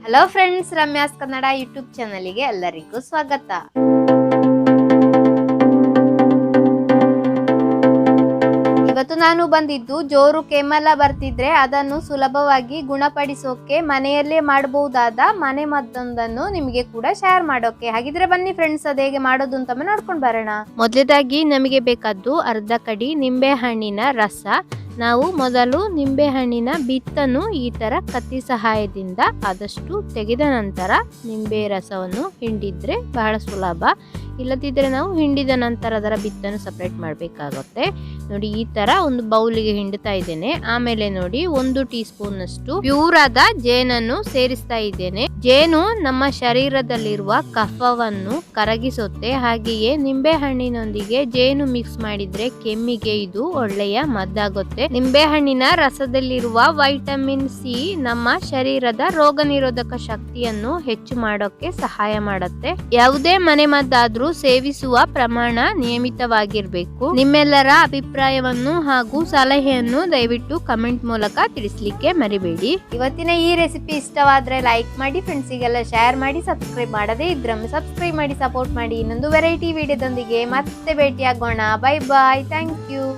Hello friends, Ramya's Kannada YouTube ಚಾನಲ್ಗೆ ಎಲ್ಲರಿಗೂ ಸ್ವಾಗತ. ಇವತ್ತು ನಾನು ಬಂದಿದ್ದು ಜೋರು ಕೆಮ್ಮಲ ಬರ್ತಿದ್ರೆ ಅದನ್ನು ಸುಲಭವಾಗಿ ಗುಣಪಡಿಸೋಕೆ ಮನೆಯಲ್ಲೇ ಮಾಡಬಹುದಾದ ಮನೆ ಮದ್ದೊಂದನ್ನು ನಿಮಗೆ ಕೂಡ ಶೇರ್ ಮಾಡೋಕೆ. ಹಾಗಿದ್ರೆ ಬನ್ನಿ ಫ್ರೆಂಡ್ಸ್, ಅದು ಹೇಗೆ ಮಾಡೋದು ಅಂತ ನೋಡ್ಕೊಂಡು ಬರೋಣ. ಮೊದಲೇದಾಗಿ ನಮಗೆ ಬೇಕಾದ್ದು ಅರ್ಧ ಕಡಿ ನಿಂಬೆ ಹಣ್ಣಿನ ರಸ. ನಾವು ಮೊದಲು ನಿಂಬೆ ಹಣ್ಣಿನ ಬಿತ್ತನ್ನು ಈ ತರ ಕತ್ತಿ ಸಹಾಯದಿಂದ ಆದಷ್ಟು ತೆಗೆದ ನಂತರ ನಿಂಬೆ ರಸವನ್ನು ಹಿಂಡಿದ್ರೆ ಬಹಳ ಸುಲಭ. ಇಲ್ಲದಿದ್ದರೆ ನಾವು ಹಿಂಡಿದ ನಂತರ ಅದರ ಬಿತ್ತನ್ನು ಸಪರೇಟ್ ಮಾಡಬೇಕಾಗುತ್ತೆ. ನೋಡಿ, ಈ ತರ ಒಂದು ಬೌಲಿಗೆ ಹಿಂಡ್ತಾ ಇದ್ದೇನೆ. ಆಮೇಲೆ ನೋಡಿ, 1 ಟೀ ಸ್ಪೂನ್ ಅಷ್ಟು ಪ್ಯೂರ್ ಆದ ಜೇನನ್ನು ಸೇರಿಸ್ತಾ ಇದ್ದೇನೆ. ಜೇನು ನಮ್ಮ ಶರೀರದಲ್ಲಿರುವ ಕಫವನ್ನು ಕರಗಿಸುತ್ತೆ. ಹಾಗೆಯೇ ನಿಂಬೆ ಹಣ್ಣಿನೊಂದಿಗೆ ಜೇನು ಮಿಕ್ಸ್ ಮಾಡಿದ್ರೆ ಕೆಮ್ಮಿಗೆ ಇದು ಒಳ್ಳೆಯ ಮದ್ದಾಗುತ್ತೆ. ನಿಂಬೆ ಹಣ್ಣಿನ ರಸದಲ್ಲಿರುವ ವೈಟಮಿನ್ ಸಿ ನಮ್ಮ ಶರೀರದ ರೋಗ ನಿರೋಧಕ ಶಕ್ತಿಯನ್ನು ಹೆಚ್ಚು ಮಾಡೋಕೆ ಸಹಾಯ ಮಾಡುತ್ತೆ. ಯಾವುದೇ ಮನೆ ಮದ್ದಾದ್ರೂ ಸೇವಿಸುವ ಪ್ರಮಾಣ ನಿಯಮಿತವಾಗಿರ್ಬೇಕು. ನಿಮ್ಮೆಲ್ಲರ ಅಭಿಪ್ರಾಯವನ್ನು ಹಾಗೂ ಸಲಹೆಯನ್ನು ದಯವಿಟ್ಟು ಕಮೆಂಟ್ ಮೂಲಕ ತಿಳಿಸ್ಲಿಕ್ಕೆ ಮರಿಬೇಡಿ. ಇವತ್ತಿನ ಈ ರೆಸಿಪಿ ಇಷ್ಟವಾದ್ರೆ ಲೈಕ್ ಮಾಡಿ, ಫ್ರೆಂಡ್ಸಿಗೆಲ್ಲ ಶೇರ್ ಮಾಡಿ, ಸಬ್ಸ್ಕ್ರೈಬ್ ಮಾಡದೇ ಇದ್ರೊಮ್ಮೆ ಸಬ್ಸ್ಕ್ರೈಬ್ ಮಾಡಿ ಸಪೋರ್ಟ್ ಮಾಡಿ. ಇನ್ನೊಂದು ವೆರೈಟಿ ವಿಡಿಯೋದೊಂದಿಗೆ ಮತ್ತೆ ಭೇಟಿಯಾಗೋಣ. Bye bye, thank you.